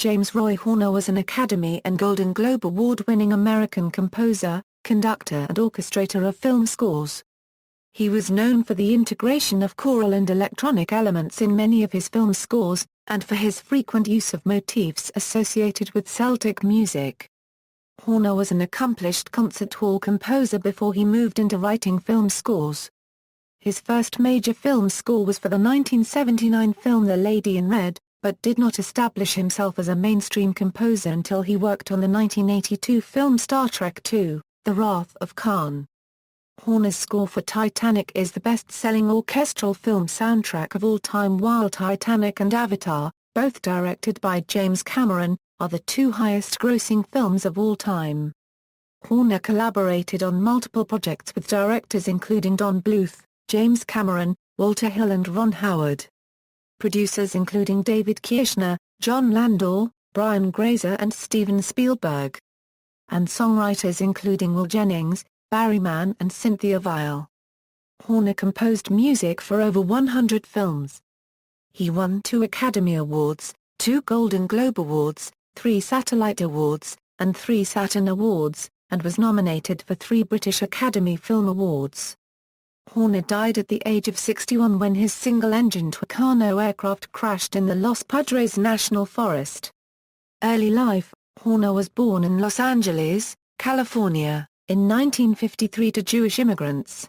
James Roy Horner was an Academy and Golden Globe Award-winning American composer, conductor and orchestrator of film scores. He was known for the integration of choral and electronic elements in many of his film scores, and for his frequent use of motifs associated with Celtic music. Horner was an accomplished concert hall composer before he moved into writing film scores. His first major film score was for the 1979 film The Lady in Red, but did not establish himself as a mainstream composer until he worked on the 1982 film Star Trek II, The Wrath of Khan. Horner's score for Titanic is the best-selling orchestral film soundtrack of all time, while Titanic and Avatar, both directed by James Cameron, are the two highest-grossing films of all time. Horner collaborated on multiple projects with directors including Don Bluth, James Cameron, Walter Hill and Ron Howard. Producers including David Kirshner, John Landau, Brian Grazer and Steven Spielberg. And songwriters including Will Jennings, Barry Mann and Cynthia Weil. Horner composed music for over 100 films. He won 2 Academy Awards, 2 Golden Globe Awards, 3 Satellite Awards, and 3 Saturn Awards, and was nominated for 3 British Academy Film Awards. Horner died at the age of 61 when his single-engine Tucano aircraft crashed in the Los Padres National Forest. Early life: Horner was born in Los Angeles, California, in 1953 to Jewish immigrants.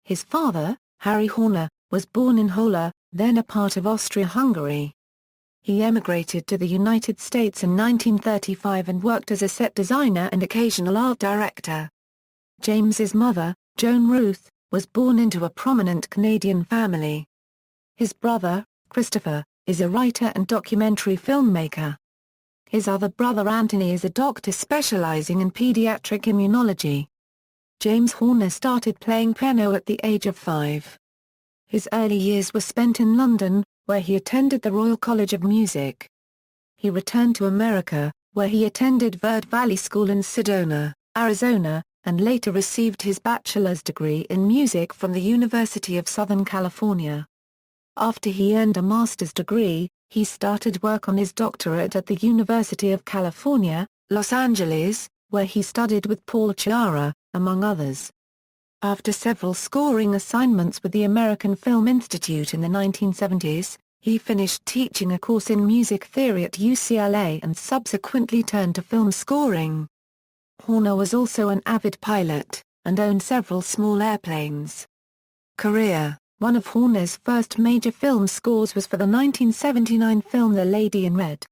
His father, Harry Horner, was born in Hola, then a part of Austria-Hungary. He emigrated to the United States in 1935 and worked as a set designer and occasional art director. James's mother, Joan Ruth, was born into a prominent Canadian family. His brother, Christopher, is a writer and documentary filmmaker. His other brother Anthony is a doctor specializing in pediatric immunology. James Horner started playing piano at the age of 5. His early years were spent in London, where he attended the Royal College of Music. He returned to America, where he attended Verde Valley School in Sedona, Arizona, and later received his bachelor's degree in music from the University of Southern California. After he earned a master's degree, he started work on his doctorate at the University of California, Los Angeles, where he studied with Paul Chiara, among others. After several scoring assignments with the American Film Institute in the 1970s, he finished teaching a course in music theory at UCLA and subsequently turned to film scoring. Horner was also an avid pilot, and owned several small airplanes. Career: one of Horner's first major film scores was for the 1979 film The Lady in Red.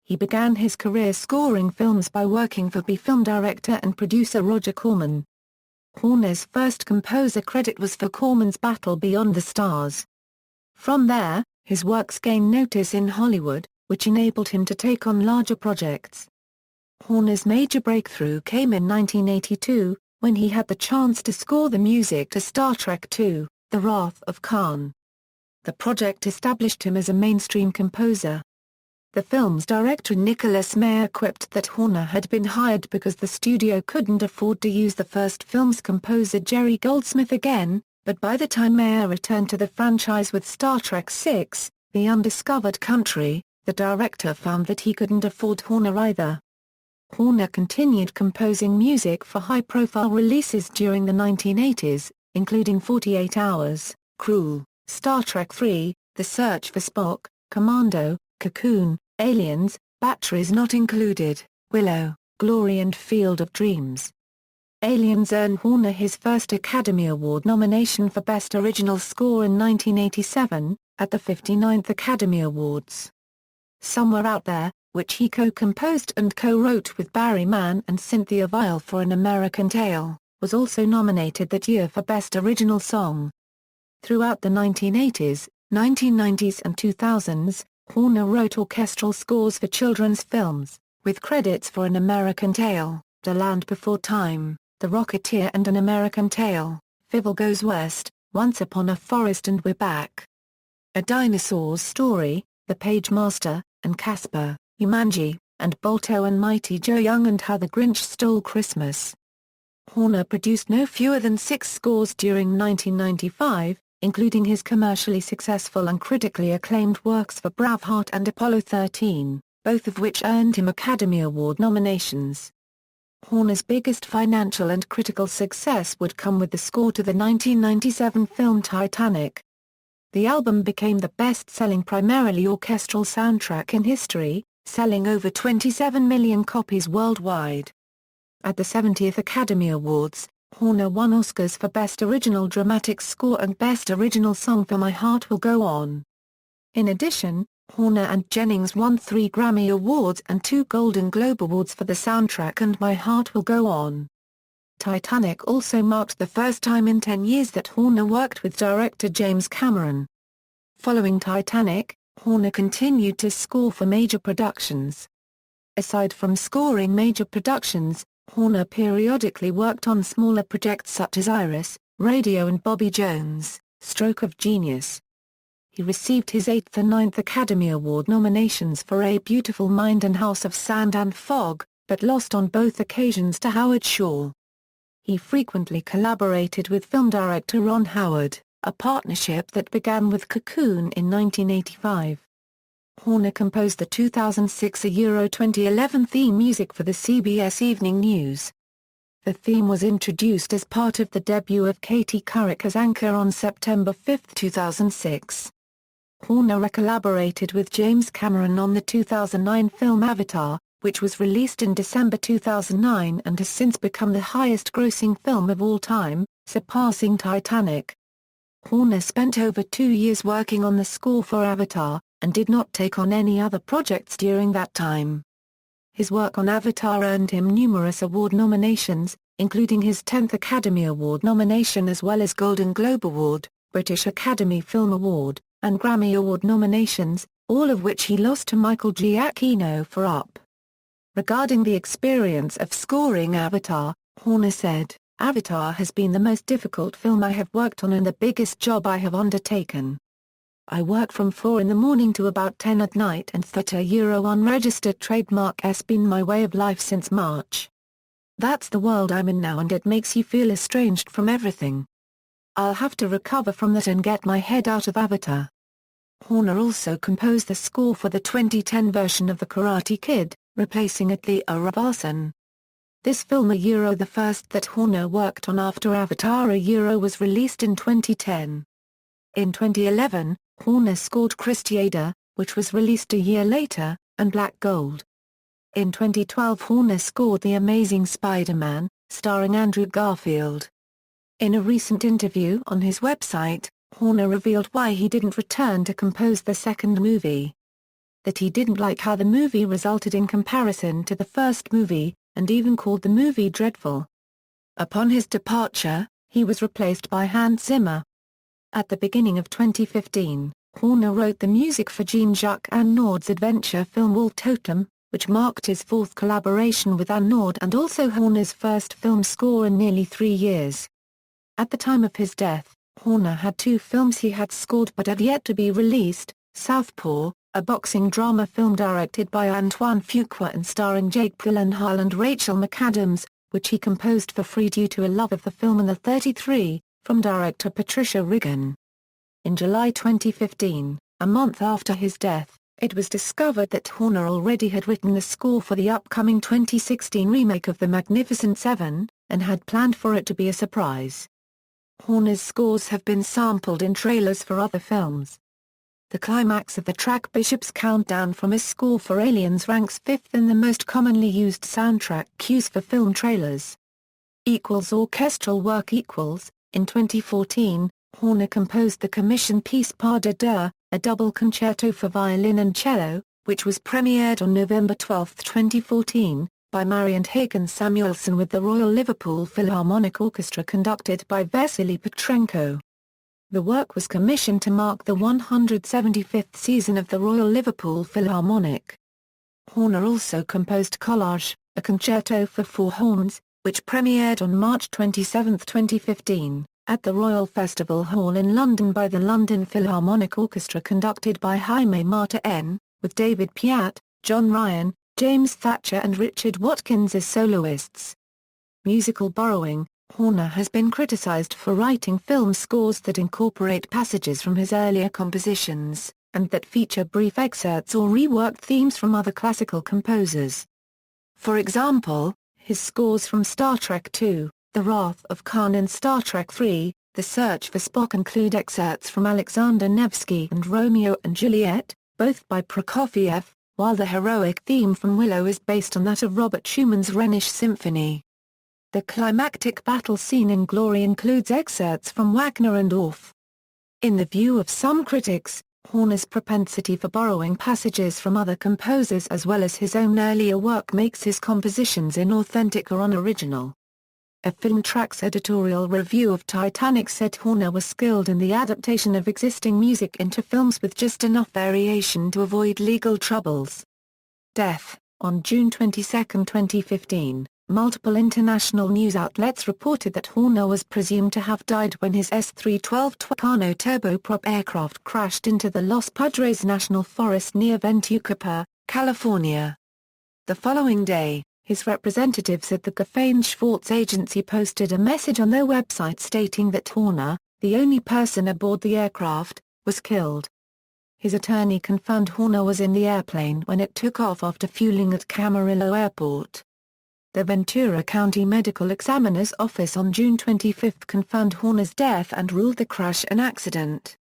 He began his career scoring films by working for B-film director and producer Roger Corman. Horner's first composer credit was for Corman's Battle Beyond the Stars. From there, his works gained notice in Hollywood, which enabled him to take on larger projects. Horner's major breakthrough came in 1982, when he had the chance to score the music to Star Trek II, The Wrath of Khan. The project established him as a mainstream composer. The film's director Nicholas Meyer quipped that Horner had been hired because the studio couldn't afford to use the first film's composer Jerry Goldsmith again, but by the time Meyer returned to the franchise with Star Trek VI, The Undiscovered Country, the director found that he couldn't afford Horner either. Horner continued composing music for high-profile releases during the 1980s, including 48 Hours, Cruel, Star Trek III, The Search for Spock, Commando, Cocoon, Aliens, Batteries Not Included, Willow, Glory and Field of Dreams. Aliens earned Horner his first Academy Award nomination for Best Original Score in 1987, at the 59th Academy Awards. Somewhere Out There, which he co-composed and co-wrote with Barry Mann and Cynthia Weil for An American Tail, was also nominated that year for Best Original Song. Throughout the 1980s, 1990s and 2000s, Horner wrote orchestral scores for children's films, with credits for An American Tail, The Land Before Time, The Rocketeer and An American Tail, Fievel Goes West, Once Upon a Forest and We're Back. A Dinosaur's Story, The Page Master, and Casper, Jumanji, and Balto and Mighty Joe Young and How the Grinch Stole Christmas. Horner produced no fewer than 6 scores during 1995, including his commercially successful and critically acclaimed works for Braveheart and Apollo 13, both of which earned him Academy Award nominations. Horner's biggest financial and critical success would come with the score to the 1997 film Titanic. The album became the best-selling primarily orchestral soundtrack in history, selling over 27 million copies worldwide. At the 70th Academy Awards, Horner won Oscars for Best Original Dramatic Score and Best Original Song for My Heart Will Go On. In addition, Horner and Jennings won 3 Grammy Awards and 2 Golden Globe Awards for the soundtrack and My Heart Will Go On. Titanic also marked the first time in 10 years that Horner worked with director James Cameron. Following Titanic, Horner continued to score for major productions. Aside from scoring major productions, Horner periodically worked on smaller projects such as Iris, Radio and Bobby Jones, Stroke of Genius. He received his 8th and 9th Academy Award nominations for A Beautiful Mind and House of Sand and Fog, but lost on both occasions to Howard Shore. He frequently collaborated with film director Ron Howard, a partnership that began with Cocoon in 1985. Horner composed the 2006 Euro 2011 theme music for the CBS Evening News. The theme was introduced as part of the debut of Katie Couric as anchor on September 5, 2006. Horner collaborated with James Cameron on the 2009 film Avatar, which was released in December 2009 and has since become the highest-grossing film of all time, surpassing Titanic. Horner spent over 2 years working on the score for Avatar, and did not take on any other projects during that time. His work on Avatar earned him numerous award nominations, including his 10th Academy Award nomination as well as Golden Globe Award, British Academy Film Award, and Grammy Award nominations, all of which he lost to Michael Giacchino for Up. Regarding the experience of scoring Avatar, Horner said, "Avatar has been the most difficult film I have worked on and the biggest job I have undertaken. I work from 4 in the morning to about 10 at night and €30 unregistered trademark has been my way of life since March. That's the world I'm in now and it makes you feel estranged from everything. I'll have to recover from that and get my head out of Avatar." Horner also composed the score for the 2010 version of The Karate Kid, replacing Atli Arabasan. This film the first that Horner worked on after Avatar was released in 2010. In 2011, Horner scored Christiada, which was released a year later, and Black Gold. In 2012 Horner scored The Amazing Spider-Man, starring Andrew Garfield. In a recent interview on his website, Horner revealed why he didn't return to compose the second movie. That he didn't like how the movie resulted in comparison to the first movie, and even called the movie dreadful. Upon his departure, he was replaced by Hans Zimmer. At the beginning of 2015, Horner wrote the music for Jean-Jacques Annaud's adventure film Wall Totem, which marked his 4th collaboration with Annaud and also Horner's first film score in nearly 3 years. At the time of his death, Horner had 2 films he had scored but had yet to be released, Southpaw, a boxing drama film directed by Antoine Fuqua and starring Jake Gyllenhaal and Rachel McAdams, which he composed for free due to a love of the film, and The 33, from director Patricia Riggin. In July 2015, a month after his death, it was discovered that Horner already had written the score for the upcoming 2016 remake of The Magnificent Seven, and had planned for it to be a surprise. Horner's scores have been sampled in trailers for other films. The climax of the track Bishop's Countdown from his score for Aliens ranks 5th in the most commonly used soundtrack cues for film trailers. Orchestral work. In 2014, Horner composed the commission piece Pas de deux, a double concerto for violin and cello, which was premiered on November 12, 2014, by Marian Hagen Samuelson with the Royal Liverpool Philharmonic Orchestra conducted by Vasily Petrenko. The work was commissioned to mark the 175th season of the Royal Liverpool Philharmonic. Horner also composed Collage, a concerto for 4 horns, which premiered on March 27, 2015, at the Royal Festival Hall in London by the London Philharmonic Orchestra conducted by Jaime Marta N., with David Piat, John Ryan, James Thatcher and Richard Watkins as soloists. Musical borrowing. Horner has been criticized for writing film scores that incorporate passages from his earlier compositions, and that feature brief excerpts or reworked themes from other classical composers. For example, his scores from Star Trek II, The Wrath of Khan, and Star Trek III, The Search for Spock include excerpts from Alexander Nevsky and Romeo and Juliet, both by Prokofiev, while the heroic theme from Willow is based on that of Robert Schumann's Rhenish Symphony. The climactic battle scene in Glory includes excerpts from Wagner and Orff. In the view of some critics, Horner's propensity for borrowing passages from other composers as well as his own earlier work makes his compositions inauthentic or unoriginal. A Film Tracks editorial review of Titanic said Horner was skilled in the adaptation of existing music into films with just enough variation to avoid legal troubles. Death. On June 22, 2015, multiple international news outlets reported that Horner was presumed to have died when his S-312 Tucano turboprop aircraft crashed into the Los Padres National Forest near Ventucapa, California. The following day, his representatives at the Gefängnisschwarz agency posted a message on their website stating that Horner, the only person aboard the aircraft, was killed. His attorney confirmed Horner was in the airplane when it took off after fueling at Camarillo Airport. The Ventura County Medical Examiner's Office on June 25 confirmed Horner's death and ruled the crash an accident.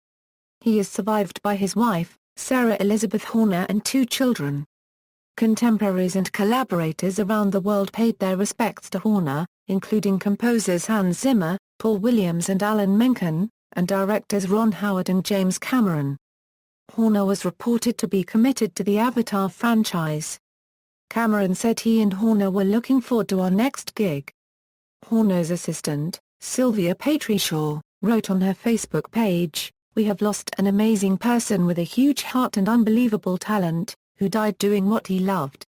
He is survived by his wife, Sarah Elizabeth Horner, and 2 children. Contemporaries and collaborators around the world paid their respects to Horner, including composers Hans Zimmer, Paul Williams and Alan Menken, and directors Ron Howard and James Cameron. Horner was reported to be committed to the Avatar franchise. Cameron said he and Horner were looking forward to our next gig. Horner's assistant, Sylvia Patriciaw, wrote on her Facebook page, "We have lost an amazing person with a huge heart and unbelievable talent, who died doing what he loved."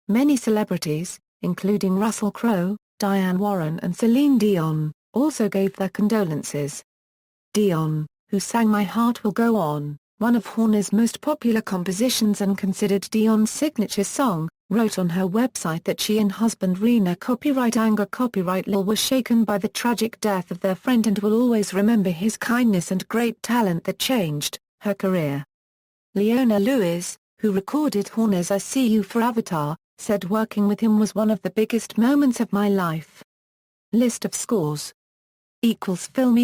Many celebrities, including Russell Crowe, Diane Warren and Celine Dion, also gave their condolences. Dion, who sang My Heart Will Go On, one of Horner's most popular compositions and considered Dion's signature song, wrote on her website that she and husband Rena copyright law were shaken by the tragic death of their friend and will always remember his kindness and great talent that changed her career. Leona Lewis, who recorded Horner's I See You for Avatar, said working with him was one of the biggest moments of my life. List of scores. Film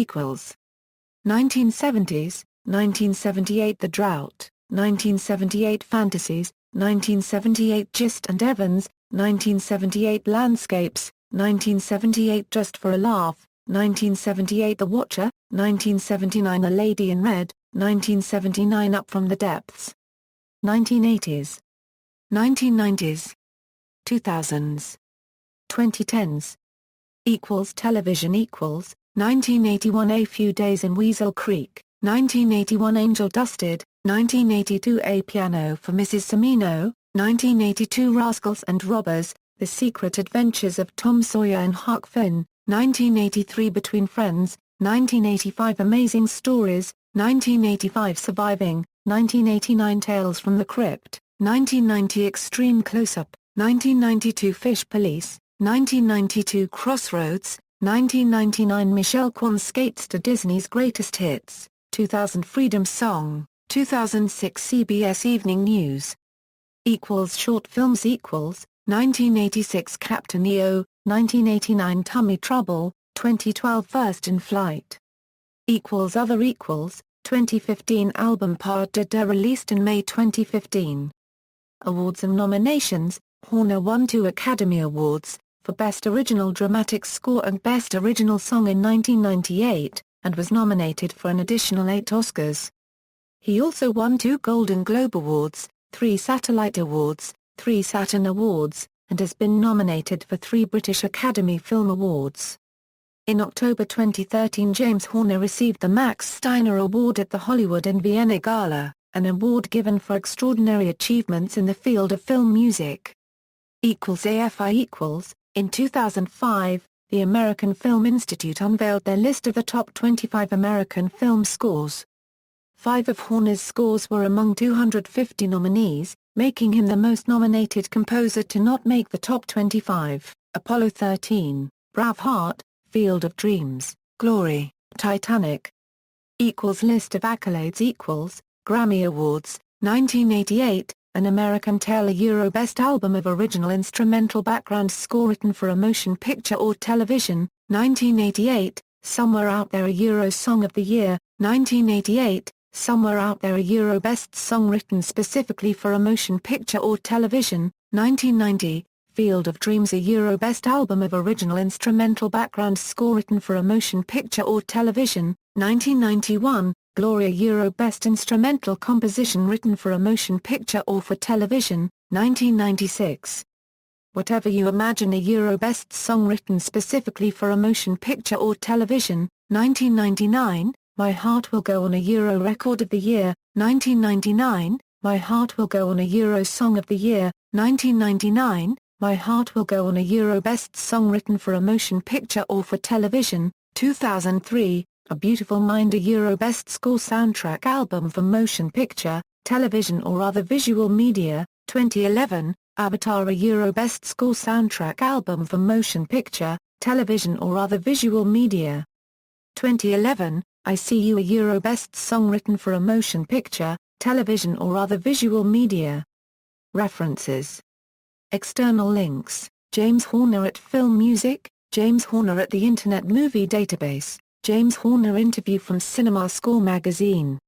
1970s, 1978 The Drought, 1978 Fantasies, 1978 Gist and Evans, 1978 Landscapes, 1978 Just for a Laugh, 1978 The Watcher, 1979 A Lady in Red, 1979 Up from the Depths. 1980s. 1990s. 2000s. 2010s. Television 1981 A Few Days in Weasel Creek, 1981 Angel Dusted, 1982 A Piano for Mrs. Cimino, 1982 Rascals and Robbers, The Secret Adventures of Tom Sawyer and Huck Finn, 1983 Between Friends, 1985 Amazing Stories, 1985 Surviving, 1989 Tales from the Crypt, 1990 Extreme Close-Up, 1992 Fish Police, 1992 Crossroads, 1999 Michelle Kwan Skates to Disney's Greatest Hits, 2000 Freedom Song, 2006 CBS Evening News. Short films 1986 Captain EO, 1989 Tummy Trouble, 2012 First in Flight. Other 2015 album Pas de deux released in May 2015. Awards and nominations. Horner won 2 Academy Awards, for Best Original Dramatic Score and Best Original Song in 1998, and was nominated for an additional 8 Oscars. He also won 2 Golden Globe Awards, 3 Satellite Awards, 3 Saturn Awards, and has been nominated for 3 British Academy Film Awards. In October 2013 James Horner received the Max Steiner Award at the Hollywood and Vienna Gala, an award given for extraordinary achievements in the field of film music. AFI. In 2005, the American Film Institute unveiled their list of the top 25 American film scores. 5 of Horner's scores were among 250 nominees, making him the most nominated composer to not make the top 25, Apollo 13, Braveheart, Field of Dreams, Glory, Titanic. List of accolades. Grammy Awards, 1988, An American Tale, a Euro Best Album of Original Instrumental Background Score written for a motion picture or television, 1988, Somewhere Out There, a Euro Song of the Year, 1988, Somewhere Out There, a Euro Best Song written specifically for a motion picture or television, 1990, Field of Dreams, a Euro Best Album of Original Instrumental Background Score written for a motion picture or television, 1991, Gloria, Euro Best Instrumental Composition written for a motion picture or for television, 1996. Whatever You Imagine, a Euro Best Song written specifically for a motion picture or television, 1999, My Heart Will Go On, a Euro Record of the Year, 1999, My Heart Will Go On, a Euro Song of the Year, 1999, My Heart Will Go On, a Euro Best Song written for a motion picture or for television, 2003, A Beautiful Mind, a Euro Best Score Soundtrack Album for motion picture, television or other visual media, 2011, Avatar, a Euro Best Score Soundtrack Album for motion picture, television or other visual media. 2011, I See You, a Euro Best Song written for a motion picture, television or other visual media. References. External links: James Horner at Film Music, James Horner at the Internet Movie Database, James Horner interview from Cinema Score magazine.